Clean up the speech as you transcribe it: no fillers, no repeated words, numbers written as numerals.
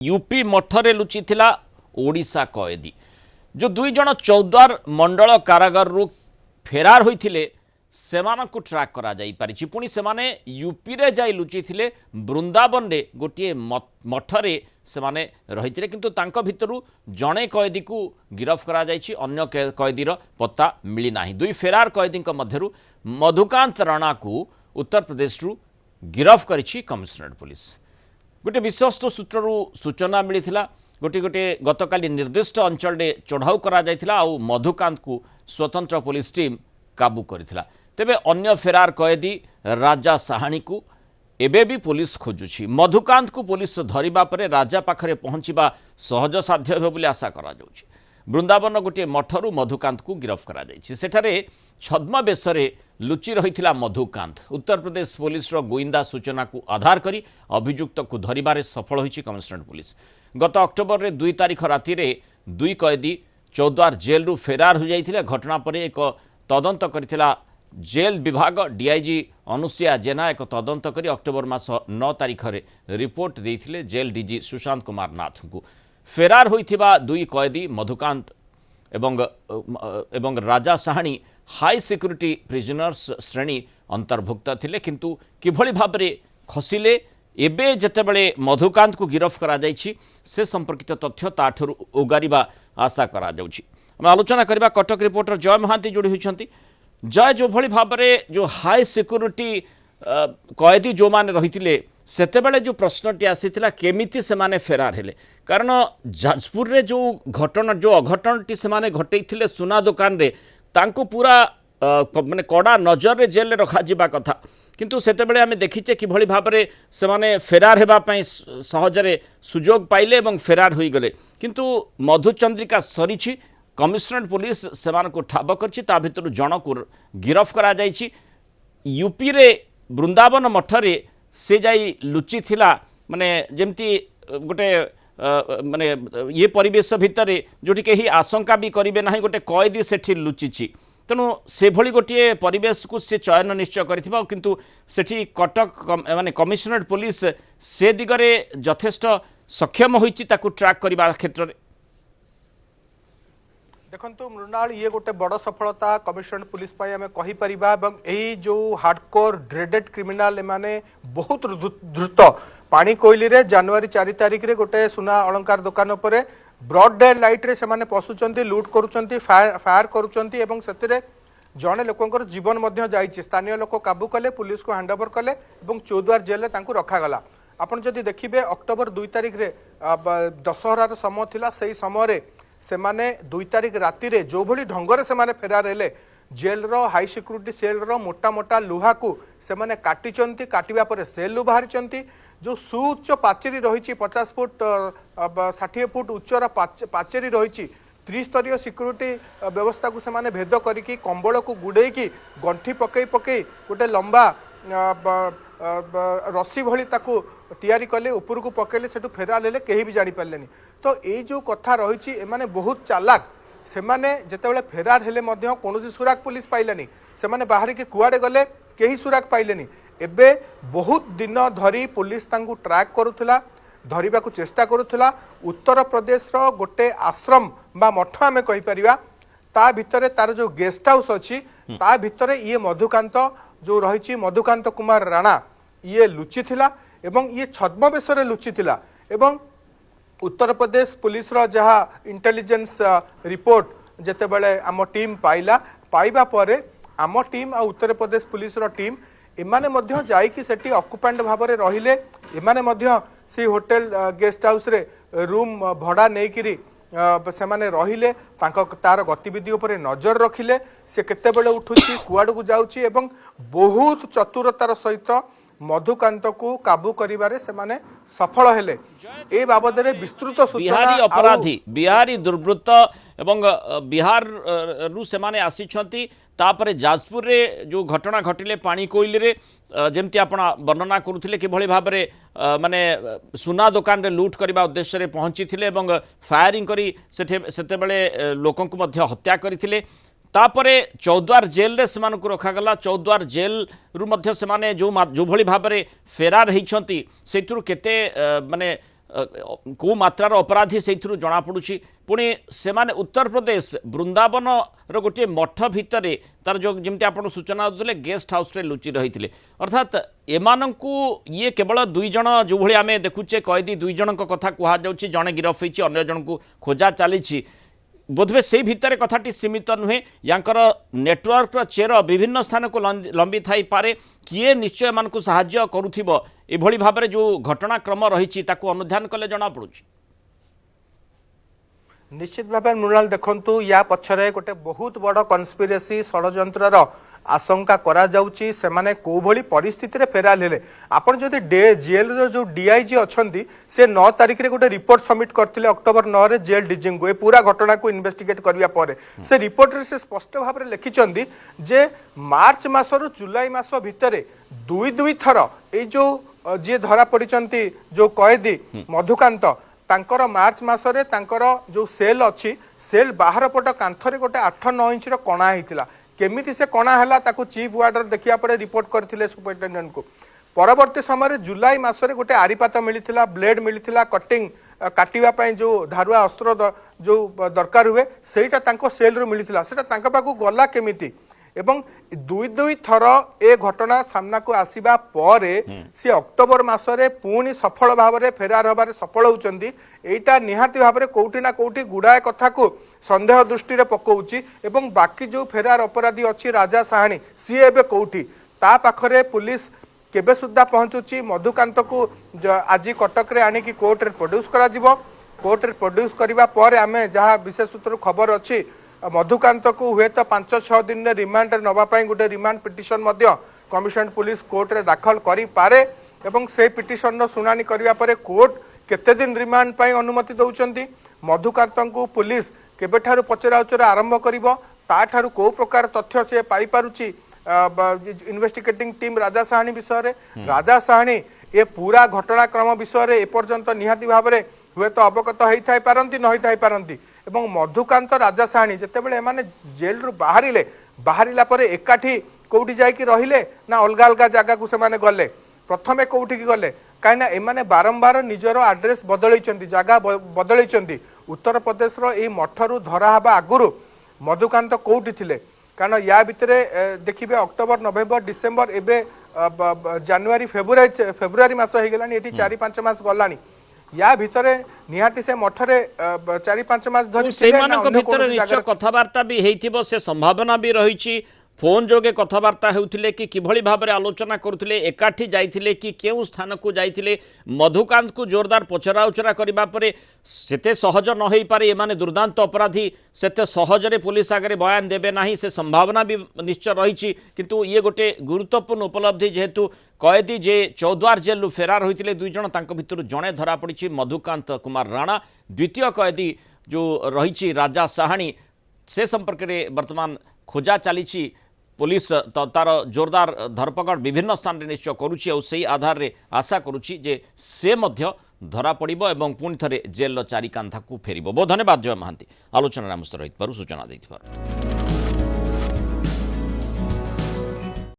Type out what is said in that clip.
UP मठरे लुचिथिला Odisha कैदी जो दुई जन चौद्वार मंडल कारागार रु फेरार होइथिले सेमानकु ट्रैक करा जाई पारिछि। पुणी सेमाने यूपी रे जाई लुचिथिले वृंदावन रे गोटे मठरे सेमाने रहिथिले, किंतु तांको भितरु जणे कैदी को गिरफ करा जाइछि, अन्य कैदीर पत्ता मिली नाही। दुई फेरार कैदी मध्यरु मधुकांत राणा को उत्तर प्रदेश रु गिरफ करिछि कमिशनरेट पुलिस। गोटे विश्वस्त सूत्रु सूचना मिली गोटे गोटे गतकाली निर्दिष्ट अंचल में चढ़ाऊ करा जायथिला आउ मधुकांत को स्वतंत्र पुलिस टीम काबू करथिला। तेबे अन्य फेरार कैदी राजा साहानी को एबे भी पुलिस खोजुछि। मधुकांत को पुलिस धरिबा परे राजा पाखरे पहुँचवा सहज साध्य हो बोली आशा करा जाउछि। वृंदावन गोटे मठरू मधुकांत को गिरफ करा जाइछि। सेठारे छद्म बेशरे लुचि रहिथिला मधुकांत। उत्तर प्रदेश पुलिस गोइंदा सूचना को आधार करी अभियुक्त को धरिबारे सफल होइछि कमिशनरेट पुलिस। गत अक्टोबर रे 2 तारिख राति रे दुई कैदी चौद्वार जेल रु फेरार हो जाइथिले। घटना पर एक तदंत करिथिला जेल विभाग। डीआईजी अनुसुया जेना एक तदंत करी अक्टोबर मास 9 तारिख रे रिपोर्ट देइथिले जेल डीजी सुशांत कुमार नाथ को। फेरार होइथिबा दुई कैदी मधुकांत एवं Raja Sahani high security prisoners श्रेणी अंतर्भुक्त थिले, किंतु किभଳି भाबरे खसिले एबे जेतेबेले मधुकांत को गिरफ करा जाइछि से संपर्कित तथ्य ताठरु उगारिबा आशा करा जाउछि। हम आलोचना करबा कटक रिपोर्टर जय महांती जोड़ी होइछंती। जय, जो भଳି भाबरे जो हाई सिक्यूरिटी कैदी जो माने रहिथिले सेतेबेले जो प्रश्नटी आसीथिला केमिति सेमाने फेरार हेले, कारण जाजपुर रे जो घटना जो अघटनटी सेमाने घटेइथिले सुना दुकान रे तांको पूरा माने कड़ा नजर रे जेल रखा जिबा कथा, किंतु सेतेबेले आमे देखिचे कि भଳି भाबरे सेमाने फेरार हेबा पई सहजरे सुजोग पाइले एवं फेरार होई गले। किंतु मधुचंद्रिका सरीछि, कमिशनरेट पुलिस सेमानको ठाब करछि, ता भितर जनक गिरफ करा जाइछि। यूपी रे वृंदावन मठरे से जाई लुचि थिला, माने जेमती गोटे माने ये परिवेश भितर जोटी कहीं आशंका भी करेंगे ना गोटे कैदी सेठी लुचिछि, तेणु से भली गोटे परिवेश को से चयन निश्चय करिथिबा, किंतु सेठी कटक माने कमिशनरेट पुलिस से दिगरे यथेष्ट सक्षम होइछि ताकू ट्रैक करबा क्षेत्र रे। देखंतु मृणाल, ये गोटे बड़ सफलता कमिशनरेट पुलिस पाई आमे कहि परिबा। एवं एही जो हार्डकोर ड्रेडेड क्रिमिनाल एमाने बहुत द्रुत पानी कोइली रे जनवरी 4 तारिख रे गोटे सुना अलंकार दुकान पर ब्रॉड डे लाइट रे सेमाने पसुचंती, लूट करूचंती, फायर करूचंती एवं सेतिरे जणे लोकंकर जीवन मध्य जाइछि। स्थानीय लोक काबू कले, पुलिस को हैंड ओवर कले एवं चौद्वार जेल रे तांकु रखा गला। आपण जदि देखिबे अक्टोबर 2 तारिख रे दशहरार समय थिला, सेही समय रे सेमाने 2 तारिख राति रे जो भली ढंगरे सेमाने फेरार हेले जेल रो हाई सिक्यूरिटी सेल रो मोटा मोटा लुहा को सेमाने काटिचंती। काटिबा परे सेल लु बाहरिचंती। जो सुउच्च पाचेरी रही 50 फुट 60 फुट उच्चर पाचेरी रही त्रिस्तरीय सिक्यूरिटी व्यवस्था को सेमाने भेद करिकी कंबल को गुड़े गंठी पकई पकई गोटे लंबा रस्सी भली ताकू तैयारी कले, ऊपर को पकेले, सेठू फेरार हेले, कहीं भी जानी पारलेनी। तो ये जो कथा रही एमाने बहुत चालाक। सेमाने जेतेबेले फेरार हेले मध्य कोनोसी सुराग पुलिस पाइलानी, सेमाने बाहर के कुआडे गले केही सुराग पाइलेनी। एबे बहुत दिन धरी पुलिस तांकू ट्रैक करुथला, धरिबा को चेष्टा करुथला। उत्तर प्रदेश रो गोटे आश्रम बा मठ आमे कहि परिबा, ता भितरे तार जो गेस्ट हाउस अछि ता भितरे ये मधुकांत जो रही मधुकांत कुमार राणा ये लुचि थिला एवं ये छद्म बेशरे लुचि थिला। एवं उत्तर प्रदेश पुलिस रो जहा इंटेलिजेंस रिपोर्ट जेतेबेले आम टीम पाइबा परे आम टीम आ उत्तर प्रदेश पुलिस रो टीम एमाने मध्य जाइकी सेठी ऑक्युपेंट भाबरे रहिले। एमाने मध्य से होटल गेस्ट हाउस रे रूम भड़ा नेकिरी सेमाने रहिले, तार गतिविधि उपरे नजर रखिले, से केतेबेले उठुची कुआड़ को जाउची एवं बहुत चतुरतार सहित मधुकांत को काबू करिबारे सेमाने सफल हेले। ए बाबदरे विस्तृत सूचना बिहारी अपराधी बिहारी दुर्वृत्त एवं बिहार रु सेमाने आसीछंती। तापरे जाजपुर रे जो घटना घटिले पानी कोइली रे जेमती आपण वर्णना करुथिले कि भଳି भाबरे माने सुना दुकान रे लूट करबा उद्देश्य रे पहुंची थिले एवं फायरिंग करी सेते बेले लोकन को मध्य हत्या करिथिले। तापरे चौद्वार जेल रे सेमानकु रखागला। चौद्वार जेल रु मध्य सेमाने जो भଳି भाबरे फेरार हेइछंती सेथुरु केते माने को मात्रार अपराधी से जनापड़ी पुणी से उत्तर प्रदेश वृंदावन गोटे मठ भितर तार जो जमी आप सूचना देते गेस्ट हाउस रे लुचि रही थे अर्थात एमानंकु ये केवल दुई जन जो भाई आम देखुचे कैदी दुई जन कथा कहु जड़े गिरफ होती अन्य जन को खोजा चली बोधवे से भितर कथाटी सीमित नुहे यांकर नेटवर्क चेर विभिन्न स्थान को लंबी थाई पारे किए निश्चय एम साहाय्य करुथिबो एभली भाबरे जो घटनाक्रम रही अनुध्यान कले जना पड़ुछि। निश्चित भाव मृणाल देखंतु या पछरे गोटे बहुत बड़ कन्स्पिरेसी षड्यंत्रर आशंका करा जाउची सेमाने को भली परिस्थिति रे फेराल हेले आपण जदि जेल रो जो डीआईजी अछंती से 9 तारिख रे गोटे रिपोर्ट सबमिट करथिले अक्टोबर 9 रे जेल डीजी को ए पूरा घटना को इन्वेस्टिगेट करिया परे से रिपोर्ट रे से स्पष्ट भाव रे लिखिचंदी जे मार्च मास रु जुलाई मास भितरे दुई थर ए जो जे धरा पड़िचंती जो कैदी मधुकांत तांकर मार्च मासरे तांकर जो सेल अच्छी सेल बाहर पट कांथरे गोटे 8-9 इंच कणा होता केमिति से कणा है ताकू चीफ वार्डर देखिया पड़े रिपोर्ट करथिले सुपरिटेंडेंट को परवर्ती समय जुलाई मासरे गोटे आरीपात मिलिथिला ब्लेड मिलिथिला कटिंग काटिबा पई जो धारुआ अस्त्र जो दरकार हुए सेटा तांको सेल रो मिलिथिला सेटा तांका पाकू गला केमिति एवं दुई थर ए घटना सामना को आसीबा परे सी अक्टोबर मासरे पुणी सफल भाव में फेरार हबारे सफल होउचंदी एटा निहाती भाव में कोउठी ना कोउठी गुड़ाए कथा को संदेह दृष्टि रे पकोउची एवं बाकी जो फेरार अपराधी अच्छी राजा साहानी सी एबे कोउठी ता पाखरे पुलिस केबे सुद्धा पहुंचुची मधुकांत को आज कटक रे आनी की कोर्ट रे प्रोड्यूस करा जिवो कोर्ट रे प्रोड्यूस करिबा परे आमे जहां विशेष सूत्र खबर अच्छी मधुकांत को हुए तो 5-6 दिन में रिमांड नापी गोटे remand petition commission police court रे दाखल करि पारे एवं से पिटिशन शुणानी करिया परे कोर्ट केते दिन रिमांड पाई अनुमति दउचंती मधुकांत को पुलिस केबेठारु पचराउचरा आरंभ करिवो ताठारु को प्रकार तथ्य से पाई पारुची इन्वेस्टिगेटिंग टीम राजा साहानी विषय रे राजा साहानी ए पूरा घटनाक्रम विषय रे एपर्यंत निहाती भाव में हुए तो अवगत होई थाई पारंती न होई थाई पारंती एवं मधुकांत राजा साहानी जितेबाला एमाने जेल रु बाहरिला परे एकाठी कोउठी जाइकी रहिले ना अलगा अलगा जगह को सेमाने गले प्रथमे कोउठी की गले काइना एमाने बारंबार निजर एड्रेस बदलैचंती जगह बदलैचंती उत्तर प्रदेश रो ए मठरु धरा हबा आगुरु मधुकांत कोउठी थिले कारण या भितरे देखिबे अक्टोबर नवेम्बर डिसेम्बर एबे जनवरी फेब्रुआरी मास हो गलानी एठी 4-5 मास गलानी या भितरे निहाती से मठरे 4-5 मास धरि से मानक भितरे निश्चय कथावार्ता भी हेइथिबो से संभावना भी रहिछि फोन जोगे कथावार्ता हेउथिले कि किभଳି भाबरे आलोचना करुथिले एकाठी जाइथिले कि केउ स्थान को जाइथिले मधुकांत को जोरदार पचराउचरा करिबा परे सेते सहज न होई पारे एमाने दुर्दांत अपराधी सेते सहजरे पुलिस आगे बयान देबे नाही से संभावना भी निश्चय रहिछि किंतु ये गोटे गुरुत्वपूर्ण उपलब्धि जेहेतु कैदी जे चौद्वार जेल फेरार होइथिले दुई जण तांको भितरु जणे धरा पड़िछि मधुकांत कुमार राणा द्वितीय कैदी जो रहिछि राजा साहानी से संपर्क में वर्तमान खोजा चली पुलिस तार जोरदार धरपकड़ विभिन्न स्थान में निश्चय करुच्ची और से आधार रे आशा करुच्ची जे से मध्य धरा पड़िबो एवं पुणी थरे जेल चारिकांथा को फेरिबो। बहुत धन्यवाद जय महांती आलोचना सूचना देथिबारु।